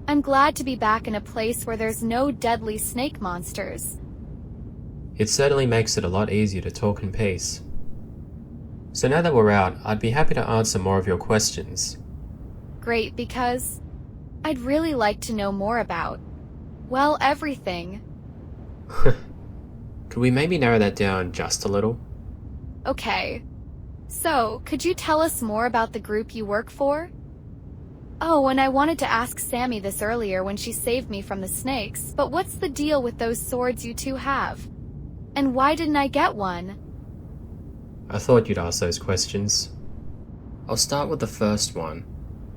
I'm glad to be back in a place where there's no deadly snake monsters. It certainly makes it a lot easier to talk in peace. So now that we're out, I'd be happy to answer more of your questions. Great, because I'd really like to know more about, well, everything. Could we maybe narrow that down just a little? Okay. So, could you tell us more about the group you work for? Oh, and I wanted to ask Sammy this earlier when she saved me from the snakes, but what's the deal with those swords you two have? And why didn't I get one? I thought you'd ask those questions. I'll start with the first one.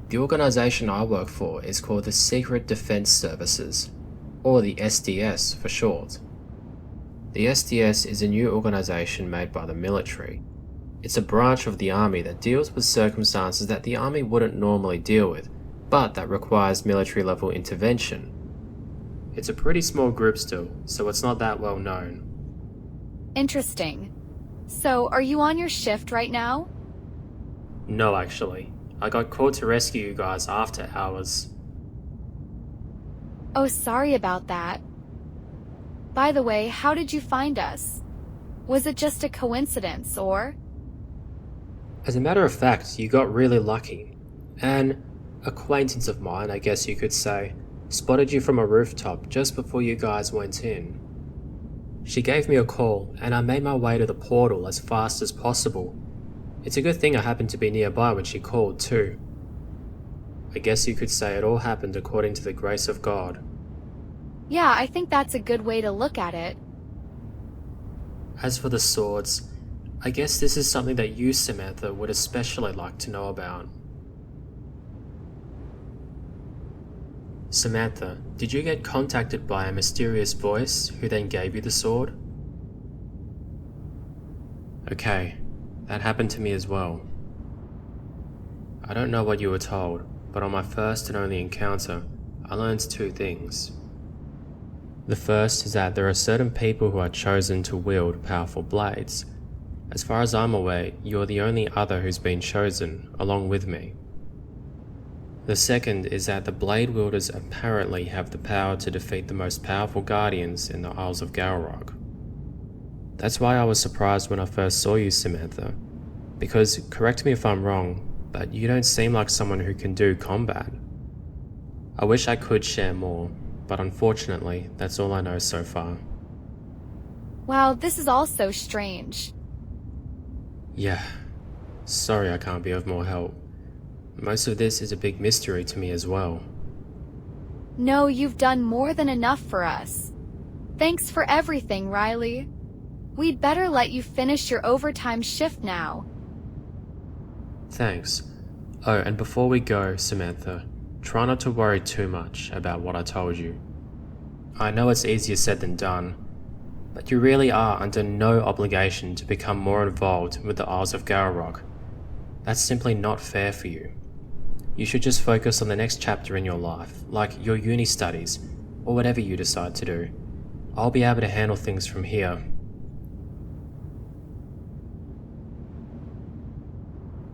The organisation I work for is called the Secret Defence Services, or the SDS for short. The SDS is a new organisation made by the military. It's a branch of the army that deals with circumstances that the army wouldn't normally deal with, but that requires military level intervention. It's a pretty small group still, so it's not that well known. Interesting. So, are you on your shift right now? No, actually. I got called to rescue you guys after hours. Oh, sorry about that. By the way, how did you find us? Was it just a coincidence, or? As a matter of fact, you got really lucky. An acquaintance of mine, I guess you could say, spotted you from a rooftop just before you guys went in. She gave me a call, and I made my way to the portal as fast as possible. It's a good thing I happened to be nearby when she called, too. I guess you could say it all happened according to the grace of God. Yeah, I think that's a good way to look at it. As for the swords, I guess this is something that you, Samantha, would especially like to know about. Samantha, did you get contacted by a mysterious voice who then gave you the sword? Okay, that happened to me as well. I don't know what you were told, but on my first and only encounter, I learned two things. The first is that there are certain people who are chosen to wield powerful blades. As far as I'm aware, you're the only other who's been chosen, along with me. The second is that the blade wielders apparently have the power to defeat the most powerful guardians in the Isles of Galerock. That's why I was surprised when I first saw you, Samantha, because, correct me if I'm wrong, but you don't seem like someone who can do combat. I wish I could share more, but unfortunately, that's all I know so far. Wow, this is all so strange. Yeah, sorry I can't be of more help. Most of this is a big mystery to me as well. No, you've done more than enough for us. Thanks for everything, Riley. We'd better let you finish your overtime shift now. Thanks. Oh, and before we go, Samantha, try not to worry too much about what I told you. I know it's easier said than done, but you really are under no obligation to become more involved with the Isles of Galerock. That's simply not fair for you. You should just focus on the next chapter in your life, like your uni studies, or whatever you decide to do. I'll be able to handle things from here.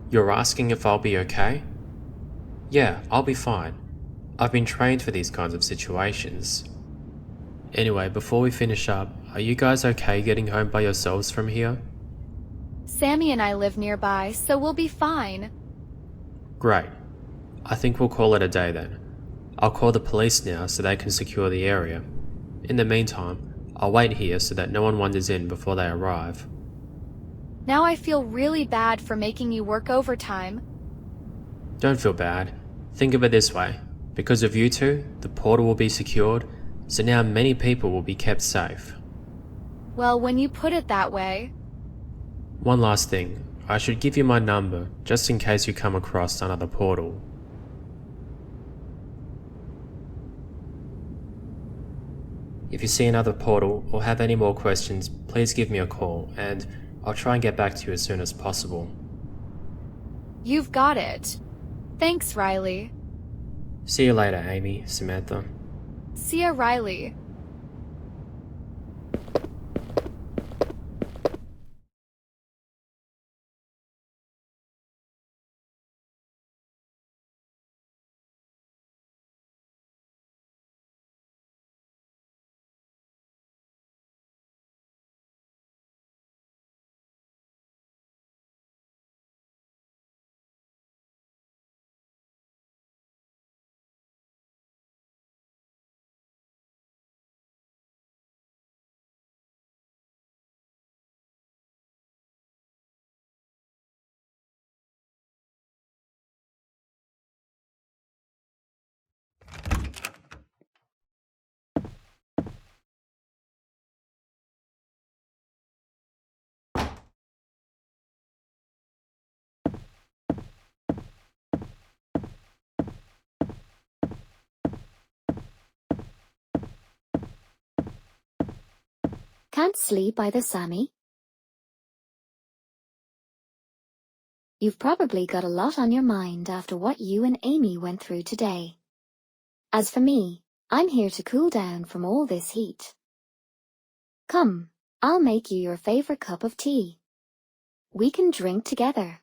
You're asking if I'll be okay? Yeah, I'll be fine. I've been trained for these kinds of situations. Anyway, before we finish up, are you guys okay getting home by yourselves from here? Sammy and I live nearby, so we'll be fine. Great. I think we'll call it a day then. I'll call the police now so they can secure the area. In the meantime, I'll wait here so that no one wanders in before they arrive. Now I feel really bad for making you work overtime. Don't feel bad. Think of it this way. Because of you two, the portal will be secured, so now many people will be kept safe. Well, when you put it that way. One last thing. I should give you my number, just in case you come across another portal. If you see another portal or have any more questions, please give me a call, and I'll try and get back to you as soon as possible. You've got it. Thanks, Riley. See you later, Amy, Samantha. See ya, Riley. Can't sleep either, Sammy? You've probably got a lot on your mind after what you and Amy went through today. As for me, I'm here to cool down from all this heat. Come, I'll make you your favorite cup of tea. We can drink together.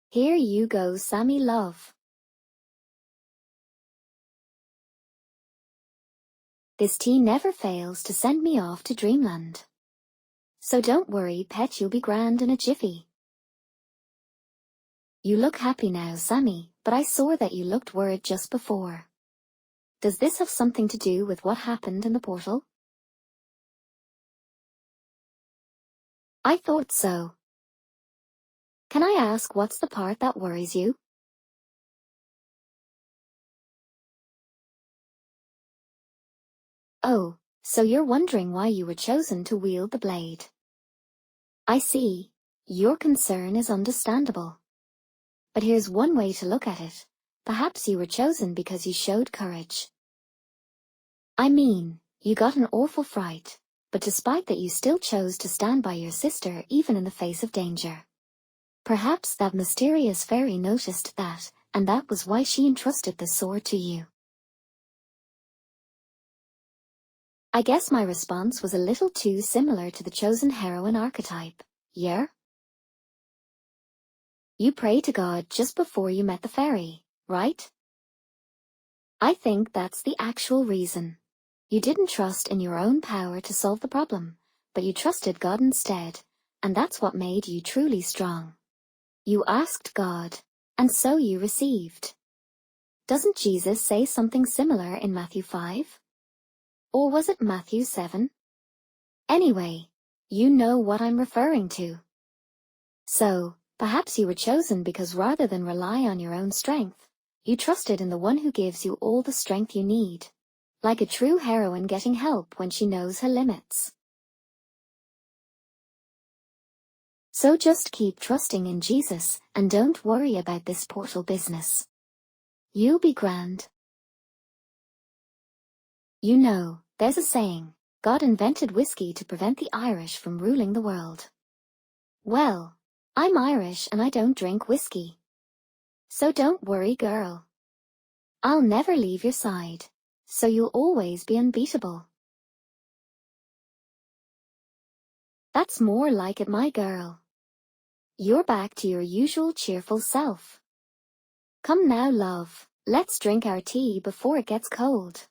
Here you go, Sammy love. This tea never fails to send me off to dreamland. So don't worry, pet, you'll be grand in a jiffy. You look happy now, Sammy, but I saw that you looked worried just before. Does this have something to do with what happened in the portal? I thought so. Can I ask what's the part that worries you? Oh, so you're wondering why you were chosen to wield the blade. I see. Your concern is understandable. But here's one way to look at it. Perhaps you were chosen because you showed courage. I mean, you got an awful fright, but despite that you still chose to stand by your sister even in the face of danger. Perhaps that mysterious fairy noticed that, and that was why she entrusted the sword to you. I guess my response was a little too similar to the chosen heroine archetype, yeah? You prayed to God just before you met the fairy, right? I think that's the actual reason. You didn't trust in your own power to solve the problem, but you trusted God instead, and that's what made you truly strong. You asked God, and so you received. Doesn't Jesus say something similar in Matthew 5? Or was it Matthew 7? Anyway, you know what I'm referring to. So, perhaps you were chosen because rather than rely on your own strength, you trusted in the one who gives you all the strength you need. Like a true heroine getting help when she knows her limits. So just keep trusting in Jesus and don't worry about this portal business. You'll be grand. You know, there's a saying, God invented whiskey to prevent the Irish from ruling the world. Well, I'm Irish and I don't drink whiskey. So don't worry, girl. I'll never leave your side, so you'll always be unbeatable. That's more like it, my girl. You're back to your usual cheerful self. Come now, love, let's drink our tea before it gets cold.